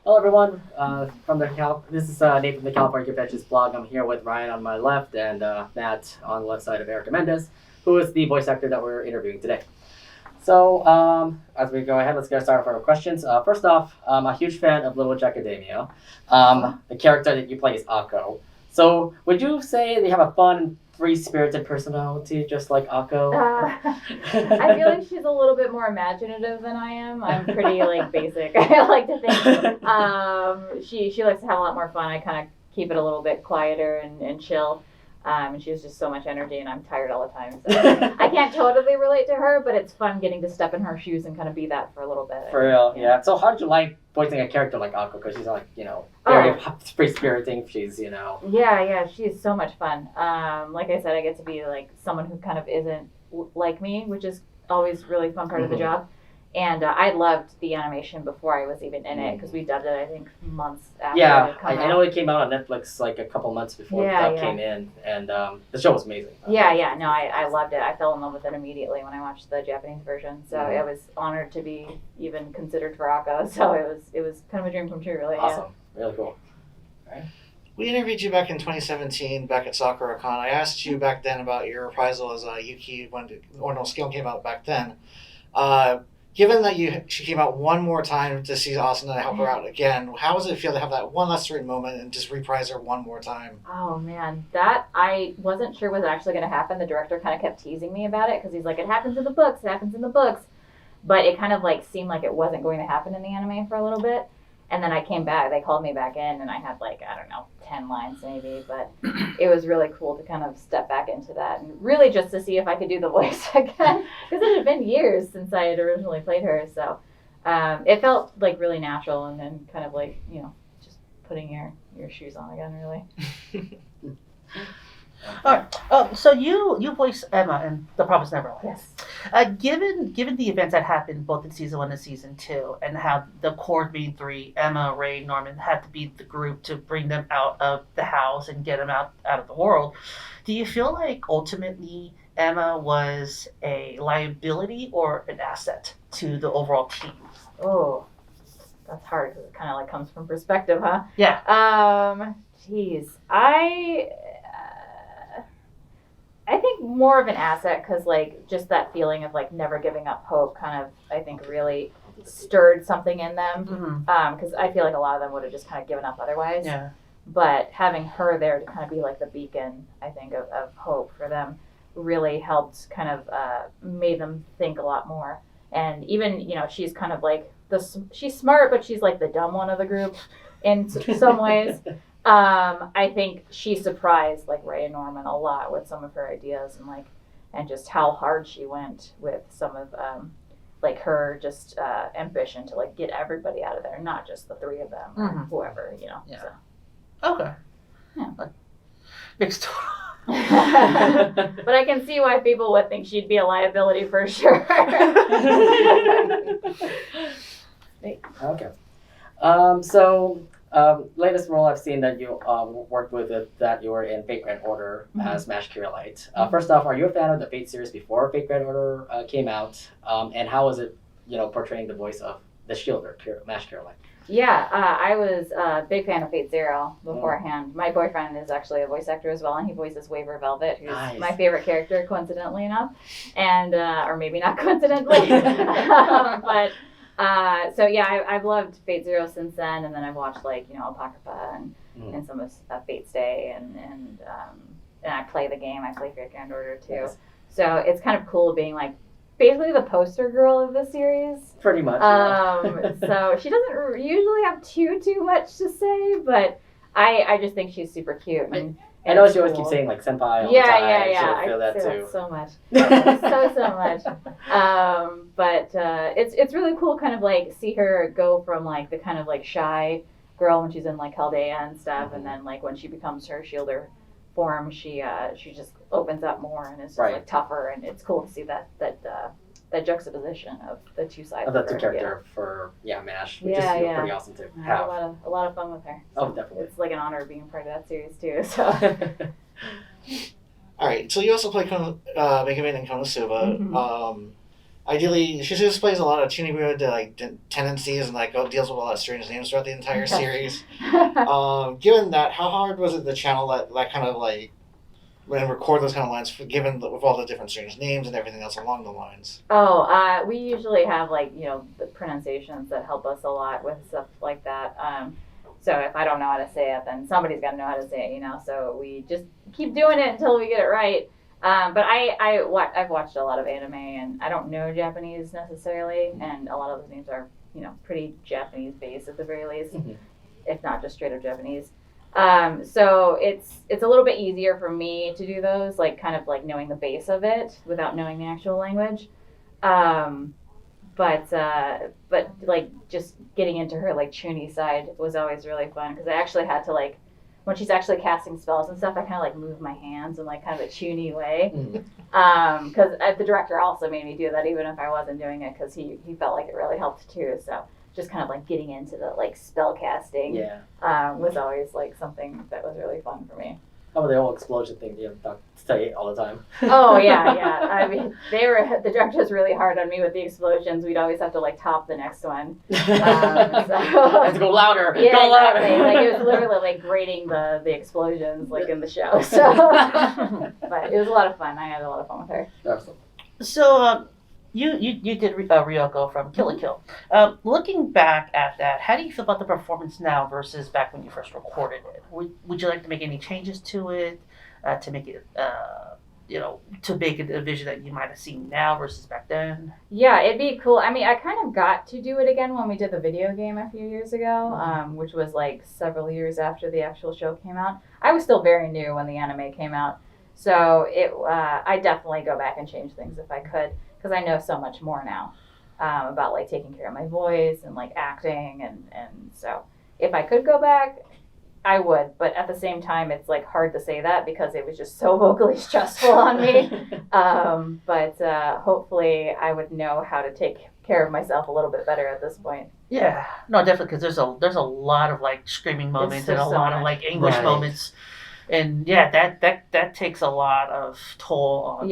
Hello everyone, this is Nate from the California Conventions blog. I'm here with Ryan on my left and Matt on the left side of Erica Mendez, who is the voice actor that we're interviewing today. So as we go ahead, let's get started with our questions. First off, I'm a huge fan of Little Witch Academia. The character that you play is Akko. So would you say they have a fun, free-spirited personality just like Akko? I feel like she's a little bit more imaginative than I am. I'm pretty basic. I like to think she likes to have a lot more fun. I kind of keep it a little bit quieter and chill. And she has just so much energy, and I'm tired all the time. So I can't totally relate to her, but it's fun getting to step in her shoes and kind of be that for a little bit. For real, yeah. So how did you like voicing a character like Akko? Because she's very free-spiriting. She's, Yeah, she's so much fun. Like I said, I get to be someone who kind of isn't like me, which is always really fun part of the job. And I loved the animation before I was even in it, because we dubbed it, I think, months after it came out. I know it came out on Netflix a couple months before the dub came in, and the show was amazing. No, I loved it. I fell in love with it immediately when I watched the Japanese version, so I was honored to be even considered for Akko, so it was kind of a dream come true, really. Awesome. Really cool. All right. We interviewed you back in 2017, back at Sakura Con. I asked you back then about your reprisal as Yuki when Scale came out back then. Given that she came out one more time to see Asuna and help her out again, how does it feel to have that one last certain moment and just reprise her one more time? Oh man, that I wasn't sure was actually going to happen. The director kind of kept teasing me about it because he's like, it happens in the books, but it kind of seemed like it wasn't going to happen in the anime for a little bit. And then I came back, they called me back in, and I had 10 lines maybe, but it was really cool to kind of step back into that and really just to see if I could do the voice again, because it had been years since I had originally played her, so it felt really natural, and then kind of just putting your shoes on again, really. All right. So you voice Emma in The Promised Neverland. Yes. Given the events that happened both in season 1 and season 2, and how the core being 3, Emma, Ray, Norman, had to be the group to bring them out of the house and get them out of the world, do you feel like ultimately Emma was a liability or an asset to the overall team? Oh, that's hard because it kind of comes from perspective, huh? Yeah. Geez, I think more of an asset because just that feeling of never giving up hope kind of I think really stirred something in them, because I feel like a lot of them would have just kind of given up otherwise. Yeah. But having her there to kind of be the beacon, I think, of hope for them really helped kind of made them think a lot more. And even she's kind of she's smart, but she's the dumb one of the group in some ways. I think she surprised Ray and Norman a lot with some of her ideas and just how hard she went with some of her just ambition to get everybody out of there, not just the 3 of them or whoever, Yeah. So. Okay. Yeah. Next. But I can see why people would think she'd be a liability for sure. Okay. Latest role I've seen that you worked with that you were in Fate Grand Order as Mash Kirielite. First off, are you a fan of the Fate series before Fate Grand Order came out? And how was it, portraying the voice of the Shielder, Mash Kirielite? Yeah, I was a big fan of Fate Zero beforehand. My boyfriend is actually a voice actor as well, and he voices Waver Velvet, who's my favorite character, coincidentally enough, and or maybe not coincidentally. So yeah, I've loved Fate Zero since then, and then I've watched Apocrypha and some of Fate's Day, and I play the game. I play Fate Grand Order too. Yes. So it's kind of cool being basically the poster girl of the series. Pretty much. So she doesn't usually have too much to say, but I just think she's super cute. And I know she always keeps saying senpai all the time. Yeah. I feel that say too. That so much. so much. But it's really cool kind of see her go from the kind of shy girl when she's in Chaldea and stuff, and then when she becomes her Shielder form, she just opens up more and is just tougher, and it's cool to see that juxtaposition of the two sides of the two character for Mash, which is pretty awesome to have. I had a lot of fun with her. So definitely. It's an honor being part of that series too. So. All right, so you also play Megumin and Konosuba. ideally, she just plays a lot of Chunibyo tendencies and deals with a lot of strange names throughout the entire series. Given that, how hard was it to channel that kind of and record those kind of lines, given with all the different strange names and everything else along the lines? We usually have the pronunciations that help us a lot with stuff like that. So if I don't know how to say it, then somebody's got to know how to say it, So we just keep doing it until we get it right. But I've watched a lot of anime, and I don't know Japanese necessarily, and a lot of those names are pretty Japanese based at the very least, if not just straight up Japanese. So it's a little bit easier for me to do those, knowing the base of it without knowing the actual language. But just getting into her Chuni side was always really fun, because I actually had to when she's actually casting spells and stuff, I kind of move my hands in kind of a Chuni way. Because the director also made me do that, even if I wasn't doing it, because he felt like it really helped too. So just kind of getting into the spell casting was always something that was really fun for me. How about the whole explosion thing you say all the time? Oh, yeah. I mean, the director was really hard on me with the explosions. We'd always have to top the next one. Have to go louder. Yeah, go louder. Exactly. It was literally grading the explosions in the show. So, but it was a lot of fun. I had a lot of fun with her. Excellent. So, you did Ryuko from Kill la Kill. Looking back at that, how do you feel about the performance now versus back when you first recorded it? Would you like to make any changes to it to make it, to make it a vision that you might have seen now versus back then? Yeah, it'd be cool. I mean, I kind of got to do it again when we did the video game a few years ago, which was several years after the actual show came out. I was still very new when the anime came out, so I definitely go back and change things if I could. Because I know so much more now about taking care of my voice and acting, and so if I could go back, I would. But at the same time, it's hard to say that because it was just so vocally stressful on me. But hopefully, I would know how to take care of myself a little bit better at this point. Yeah, no, definitely, because there's a lot of screaming moments and a lot of anguish moments. And yeah, that takes a lot of toll on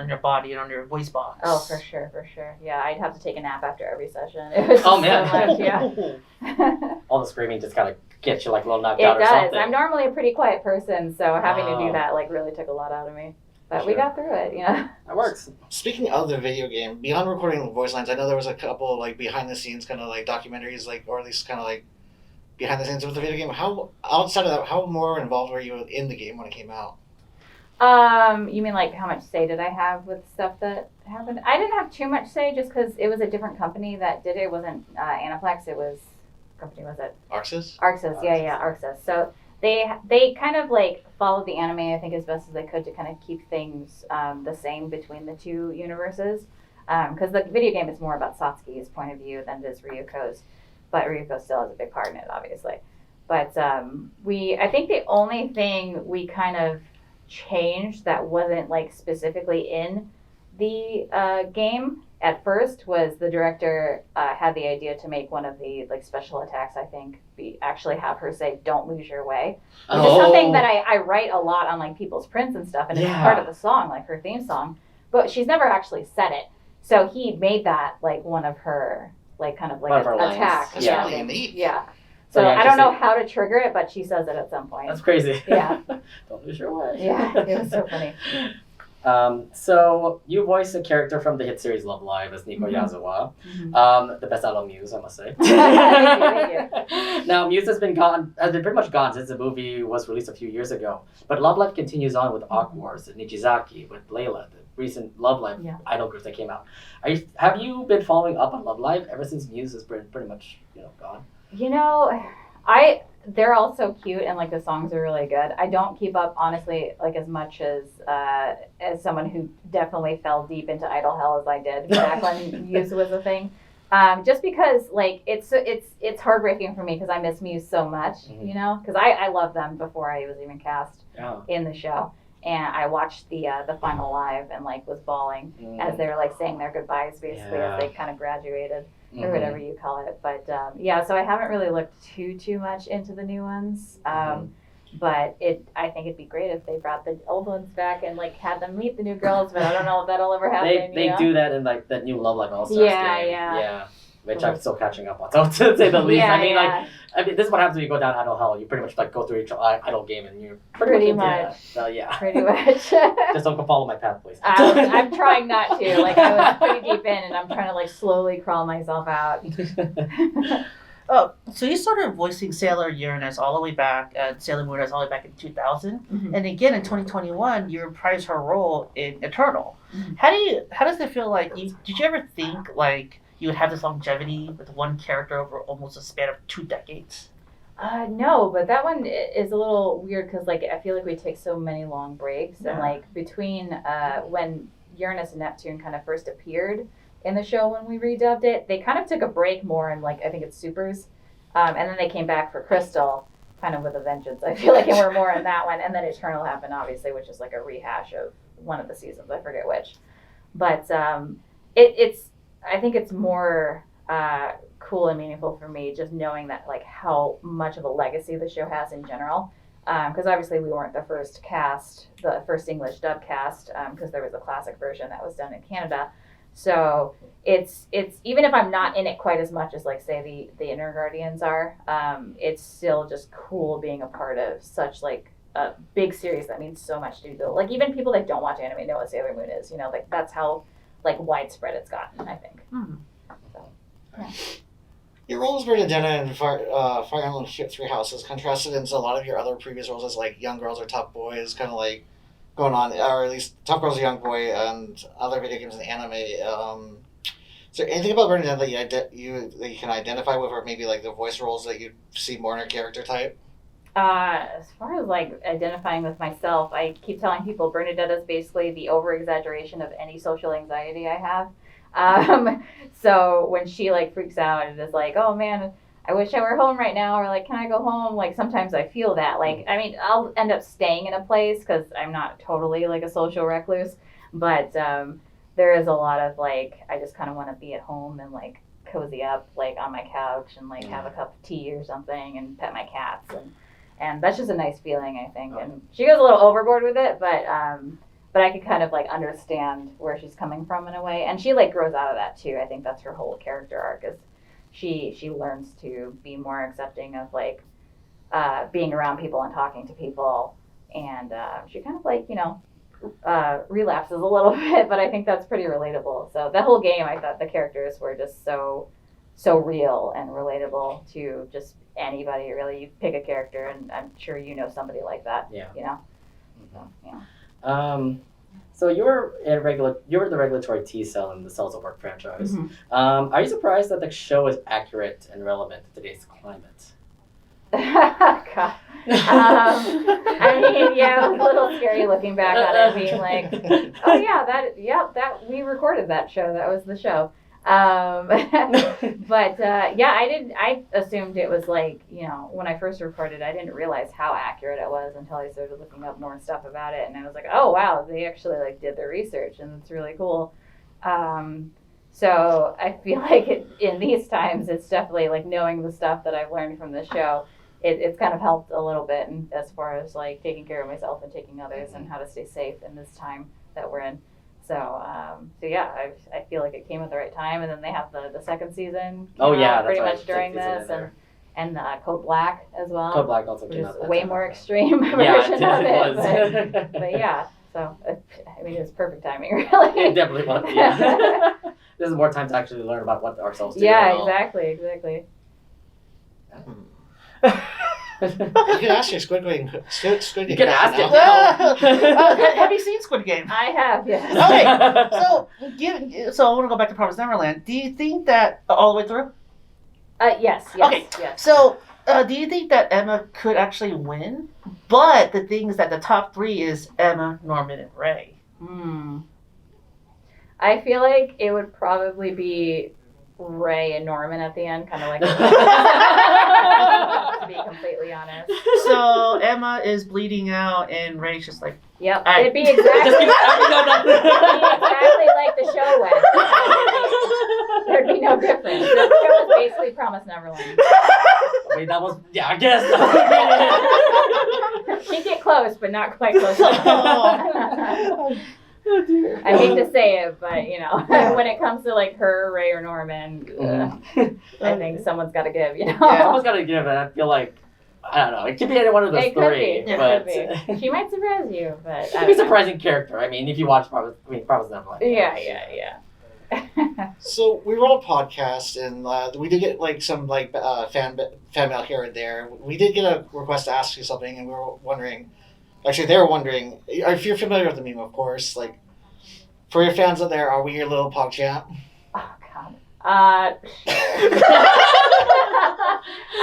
your body and on your voice box. Oh, for sure. Yeah, I'd have to take a nap after every session. It was so much, yeah. All the screaming just kind of gets you a little knocked out or something. It does. I'm normally a pretty quiet person, so having to do that really took a lot out of me. But we got through it, That works. Speaking of the video game, beyond recording the voice lines, I know there was a couple behind the scenes kind of documentaries, or at least kind of behind the scenes with the video game. How outside of that, how more involved were you in the game when it came out? You mean how much say did I have with stuff that happened? I didn't have too much say just because it was a different company that did it. It wasn't Aniplex. It was company was it? Arxis? Arxis, yeah, Arxis. So they kind of followed the anime, I think, as best as they could to kind of keep things the same between the two universes. Because the video game is more about Satsuki's point of view than it is Ryuko's. But Ryuko still has a big part in it, obviously. But I think the only thing we kind of changed that wasn't specifically in the game at first was the director had the idea to make one of the special attacks, I think, actually have her say, "Don't lose your way," which is something that I write a lot on people's prints and stuff, and it's part of the song, her theme song. But she's never actually said it, so he made that one of her. Kind of an attack. That's really neat. Yeah. So I don't know how to trigger it, but she says it at some point. That's crazy. Yeah. Don't lose your way. Yeah, it was so funny. So you voiced a character from the hit series Love Live as Nico Yazawa. The best out of Muse, I must say. Thank you. Now Muse has been pretty much gone since the movie was released a few years ago. But Love Live continues on with Aqua Wars, Nichizaki, with Layla, the recent Love Live idol group that came out. Have you been following up on Love Live ever since Muse has been pretty much gone? They're all so cute and the songs are really good. I don't keep up honestly as much as someone who definitely fell deep into idol hell as I did back when Muse was a thing. Just because it's heartbreaking for me because I miss Muse so much, because I loved them before I was even cast in the show. And I watched the final live and was bawling as they were saying their goodbyes basically as they kind of graduated or whatever you call it. But so I haven't really looked too much into the new ones. But I think it'd be great if they brought the old ones back and like had them meet the new girls. But I don't know if that'll ever happen. They do that in like that new Love Live All Stars game. Yeah. Which I'm still catching up on, so to say the least. Yeah, I mean, this is what happens when you go down idle hell. You pretty much like go through each idle game, and you're Pretty much. Into much. So yeah. Pretty much. Just don't follow my path, please. I'm trying not to. Like I was pretty deep in, and I'm trying to like slowly crawl myself out. Oh, so you started voicing Sailor Uranus all the way back, Sailor Uranus all the way back in 2000, and again in 2021 you reprised her role in Eternal. How does it feel like? Did you ever think like you would have this longevity with one character over almost a span of 2 decades? No, but that one is a little weird because like I feel like we take so many long breaks, and like between when Uranus and Neptune kind of first appeared in the show when we redubbed it, they kind of took a break more in like I think it's Supers, and then they came back for Crystal kind of with a vengeance. I feel like, and we're more in that one, and then Eternal happened obviously, which is like a rehash of one of the seasons. I forget which, but it's I think it's more cool and meaningful for me just knowing that like how much of a legacy the show has in general. Because obviously we weren't the first cast, the first English dub cast, because there was a classic version that was done in Canada. So it's even if I'm not in it quite as much as like say the Inner Guardians are, it's still just cool being a part of such like a big series that means so much to people. Like even people that don't watch anime know what Sailor Moon is. You know, like that's how like widespread it's gotten. I think. So, yeah. Your role as Bernadetta in Fire Emblem Three Houses contrasted into a lot of your other previous roles as like young girls or tough boys, kind of like going on, or at least Tough Girls, a Young Boy, and other video games and anime. Is there anything about Bernadette that you can identify with, or maybe like the voice roles that you see more in her character type? As far as like identifying with myself, I keep telling people Bernadetta is basically the over-exaggeration of any social anxiety I have. So when she like freaks out and is like, oh man, I wish I were home right now, or like, can I go home? Like sometimes I feel that. Like, I mean, I'll end up staying in a place because I'm not totally like a social recluse, but there is a lot of like, I just kind of want to be at home and like cozy up like on my couch and like have a cup of tea or something and pet my cats, and that's just a nice feeling, I think. And she goes a little overboard with it, but I could kind of like understand where she's coming from in a way, and she like grows out of that too. I think that's her whole character arc is she learns to be more accepting of like being around people and talking to people, and she kind of like relapses a little bit, but I think that's pretty relatable. So the whole game, I thought the characters were just so real and relatable to just anybody really. You pick a character, and I'm sure you know somebody like that. Yeah. You know. So, yeah. So you're the regulatory T cell in the Cells at Work franchise. Are you surprised that the show is accurate and relevant to today's climate? God. I mean, yeah, it was a little scary looking back on it, being like, oh yeah, that we recorded that show. That was the show. But yeah, I assumed it was like, when I first recorded, I didn't realize how accurate it was until I started looking up more stuff about it, and I was like, oh wow, they actually like did their research, and it's really cool. So I feel like in these times, it's definitely like knowing the stuff that I've learned from the show. It's kind of helped a little bit as far as like taking care of myself and taking others and how to stay safe in this time that we're in. So yeah, I feel like it came at the right time, and then they have the second season. Pretty much during this, and Code Black as well. Code Black also which came is out. a way more extreme version of it. But yeah, so I mean, it was perfect timing, really. It definitely was. Yeah. This is more time to actually learn about what ourselves do. Yeah, exactly. You can ask your Squid Game. You can ask it now. Have you seen Squid Game? I have, yes. Okay, so I want to go back to Promised Neverland. Do you think that all the way through? Yes. Okay, yes. So do you think that Emma could actually win? But the thing is that the top 3 is Emma, Norman, and Ray. I feel like it would probably be Ray and Norman at the end, kind of like to be completely honest. So Emma is bleeding out, and Ray's just like, yep. It'd be exactly like the show went. There'd be no difference. The show was basically Promised Neverland. Wait, that was, yeah, I guess. She'd get close, but not quite close enough. Oh, dear. I hate to say it, but you know, when it comes to like her, Ray, or Norman, I think someone's got to give. You know, Someone's got to give it. I feel like, I don't know. It could be any one of those it could three. be. But It could be. She might surprise you, but she'd be a surprising character. I mean, if you watch Promised Neverland. Yeah. So we run a podcast, and we did get like some like fan mail here and there. We did get a request to ask you something, and we were wondering. Actually, they were wondering if you're familiar with the meme, of course. Like, for your fans out there, are we your little POGchamp? Oh God. I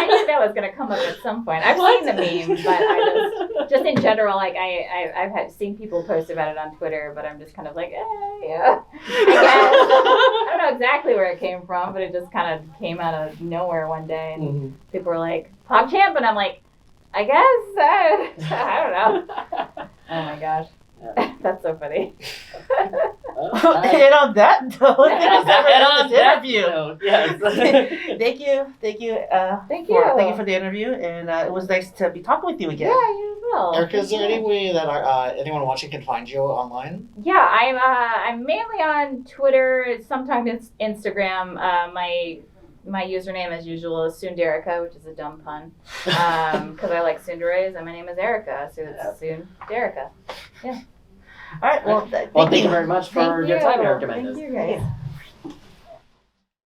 knew that was gonna come up at some point. I've seen the meme, but I just in general, like I've seen people post about it on Twitter, but I'm just kind of like, yeah. I guess. I don't know exactly where it came from, but it just kind of came out of nowhere one day, and people were like, POGchamp, and I'm like, I guess I don't know. Oh my gosh, that's so funny. And on that note, on that interview. note, yes. Thank you. Thank you. Thank you for the interview, and it was nice to be talking with you again. Yeah, you as well. Erica, is there any way that anyone watching can find you online? Yeah, I'm mainly on Twitter, sometimes Instagram. My username, as usual, is Sunderica, which is a dumb pun, because I like tsunderes, and my name is Erica, so it's Sunderica. Yeah. All right. Well, Thank you very much for your time, Erica Mendez. Thank you, guys.